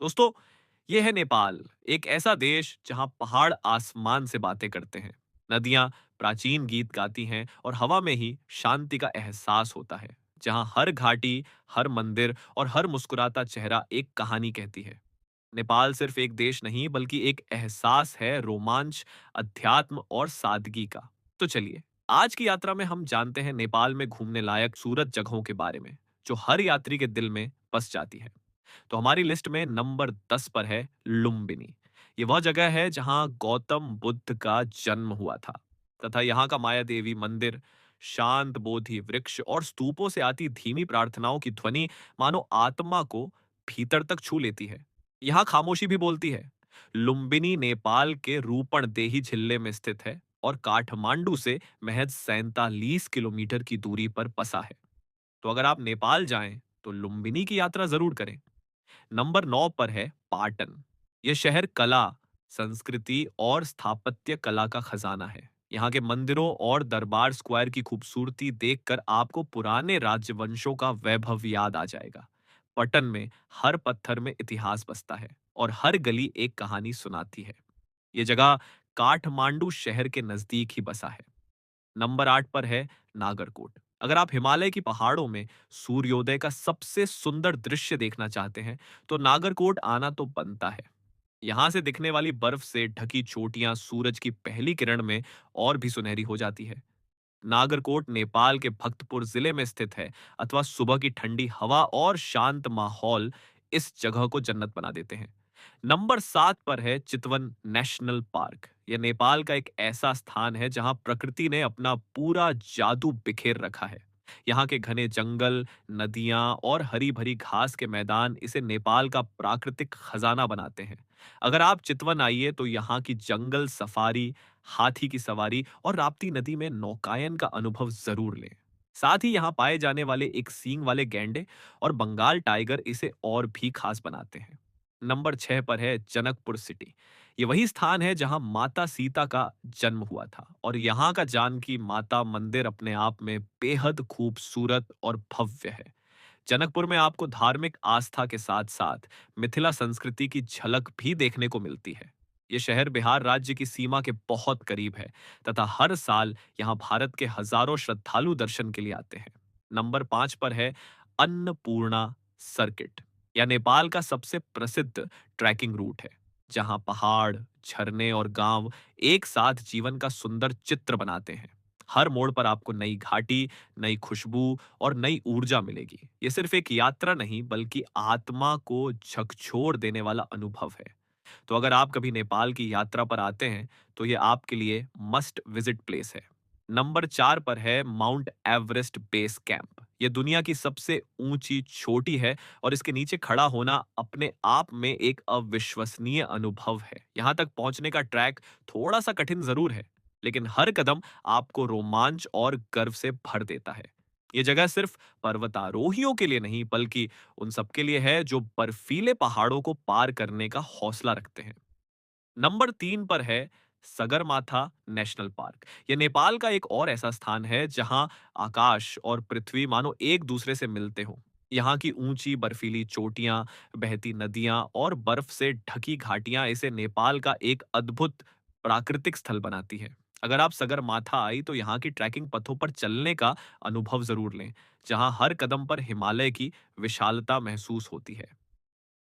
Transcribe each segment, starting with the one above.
दोस्तों, ये है नेपाल, एक ऐसा देश जहां पहाड़ आसमान से बातें करते हैं, नदियां प्राचीन गीत गाती हैं और हवा में ही शांति का एहसास होता है। जहां हर घाटी, हर मंदिर और हर मुस्कुराता चेहरा एक कहानी कहती है। नेपाल सिर्फ एक देश नहीं बल्कि एक एहसास है, रोमांच, अध्यात्म और सादगी का। तो चलिए, आज की यात्रा में हम जानते हैं नेपाल में घूमने लायक सूरत जगहों के बारे में, जो हर यात्री के दिल में बस जाती है। तो हमारी लिस्ट में नंबर 10 पर है लुम्बिनी। ये वह जगह है जहां गौतम बुद्ध का जन्म हुआ था, तथा यहाँ का माया देवी मंदिर, शांत बोधि वृक्ष और स्तूपों से आती धीमी प्रार्थनाओं की ध्वनि मानो आत्मा को भीतर तक छू लेती है। यहाँ खामोशी भी बोलती है। लुम्बिनी नेपाल के रूपणदेही जिले में स्थित है और काठमांडू से महज 47 किलोमीटर की दूरी पर बसा है। तो अगर आप नेपाल जाएं तो लुम्बिनी की यात्रा जरूर करें। नंबर 9 पर है पाटन। यह शहर कला, संस्कृति और स्थापत्य कला का खजाना है। यहाँ के मंदिरों और दरबार स्क्वायर की खूबसूरती देखकर आपको पुराने राजवंशों का वैभव याद आ जाएगा। पटन में हर पत्थर में इतिहास बसता है और हर गली एक कहानी सुनाती है। ये जगह काठमांडू शहर के नजदीक ही बसा है। नंबर 8 पर है नागरकोट। अगर आप हिमालय की पहाड़ों में सूर्योदय का सबसे सुंदर दृश्य देखना चाहते हैं, तो नागरकोट आना तो बनता है। यहां से दिखने वाली बर्फ से ढकी चोटियां सूरज की पहली किरण में और भी सुनहरी हो जाती है। नागरकोट नेपाल के भक्तपुर जिले में स्थित है, अथवा सुबह की ठंडी हवा और शांत माहौल इस जगह को जन्नत बना देते हैं। नंबर 7 पर है चितवन नेशनल पार्क। यह नेपाल का एक ऐसा स्थान है जहां प्रकृति ने अपना पूरा जादू बिखेर रखा है। यहाँ के घने जंगल, नदियां और हरी भरी घास के मैदान इसे नेपाल का प्राकृतिक खजाना बनाते हैं। अगर आप चितवन आइए तो यहाँ की जंगल सफारी, हाथी की सवारी और राप्ती नदी में नौकायन का अनुभव जरूर लें। साथ ही यहाँ पाए जाने वाले एक सींग वाले गैंडे और बंगाल टाइगर इसे और भी खास बनाते हैं। नंबर 6 पर है जनकपुर सिटी। ये वही स्थान है जहां माता सीता का जन्म हुआ था और यहाँ का जानकी माता मंदिर अपने आप में बेहद खूबसूरत और भव्य है। जनकपुर में आपको धार्मिक आस्था के साथ साथ मिथिला संस्कृति की झलक भी देखने को मिलती है। ये शहर बिहार राज्य की सीमा के बहुत करीब है, तथा हर साल यहाँ भारत के हजारों श्रद्धालु दर्शन के लिए आते हैं। नंबर 5 पर है अन्नपूर्णा सर्किट, या नेपाल का सबसे प्रसिद्ध ट्रैकिंग रूट है, जहाँ पहाड़, झरने और गांव एक साथ जीवन का सुंदर चित्र बनाते हैं। हर मोड़ पर आपको नई घाटी, नई खुशबू और नई ऊर्जा मिलेगी। ये सिर्फ एक यात्रा नहीं बल्कि आत्मा को झकझोर देने वाला अनुभव है। तो अगर आप कभी नेपाल की यात्रा पर आते हैं तो ये आपके लिए मस्ट विजिट प्लेस है। नंबर 4 पर है माउंट एवरेस्ट बेस कैंप। ये दुनिया की सबसे ऊंची चोटी है और इसके नीचे खड़ा होना अपने आप में एक अविश्वसनीय अनुभव है। यहाँ तक पहुंचने का ट्रैक थोड़ा सा कठिन जरूर है, लेकिन हर कदम आपको रोमांच और गर्व से भर देता है। ये जगह सिर्फ पर्वतारोहियों के लिए नहीं बल्कि उन सबके लिए है जो बर्फीले पहाड़ों को पार करने का हौसला रखते हैं। नंबर 3 पर है सगरमाथा नेशनल पार्क। यह नेपाल का एक और ऐसा स्थान है जहां आकाश और पृथ्वी मानो एक दूसरे से मिलते हों। यहाँ की ऊंची बर्फीली चोटियां, बहती नदियां और बर्फ से ढकी घाटियां इसे नेपाल का एक अद्भुत प्राकृतिक स्थल बनाती है। अगर आप सगरमाथा आई तो यहाँ की ट्रैकिंग पथों पर चलने का अनुभव जरूर लें, जहां हर कदम पर हिमालय की विशालता महसूस होती है।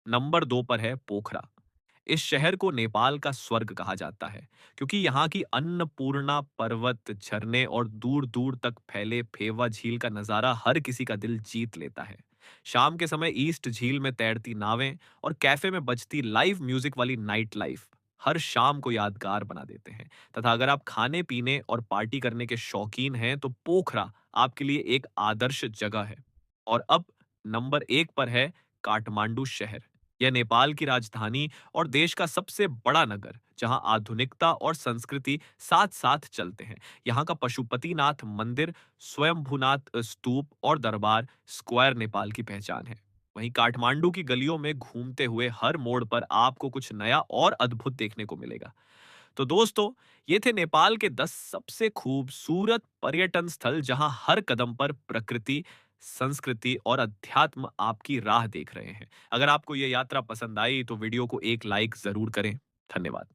नंबर 2 पर है पोखरा। इस शहर को नेपाल का स्वर्ग कहा जाता है, क्योंकि यहाँ की अन्नपूर्णा पर्वत, झरने और दूर दूर तक फैले फेवा झील का नजारा हर किसी का दिल जीत लेता है। शाम के समय ईस्ट झील में तैरती नावें और कैफे में बजती लाइव म्यूजिक वाली नाइट लाइफ हर शाम को यादगार बना देते हैं। तथा अगर आप खाने पीने और पार्टी करने के शौकीन हैं तो पोखरा आपके लिए एक आदर्श जगह है। और अब नंबर 1 पर है काठमांडू शहर। यह नेपाल की राजधानी और देश का सबसे बड़ा नगर, जहां आधुनिकता और संस्कृति साथ साथ चलते हैं। यहाँ का पशुपतिनाथ मंदिर, स्वयंभूनाथ स्तूप और दरबार स्क्वायर नेपाल की पहचान है। वहीं काठमांडू की गलियों में घूमते हुए हर मोड़ पर आपको कुछ नया और अद्भुत देखने को मिलेगा। तो दोस्तों, ये थे नेपाल के 10 सबसे खूबसूरत पर्यटन स्थल जहां हर कदम पर प्रकृति, संस्कृति और अध्यात्म आपकी राह देख रहे हैं। अगर आपको ये यात्रा पसंद आई तो वीडियो को एक लाइक ज़रूर करें। धन्यवाद।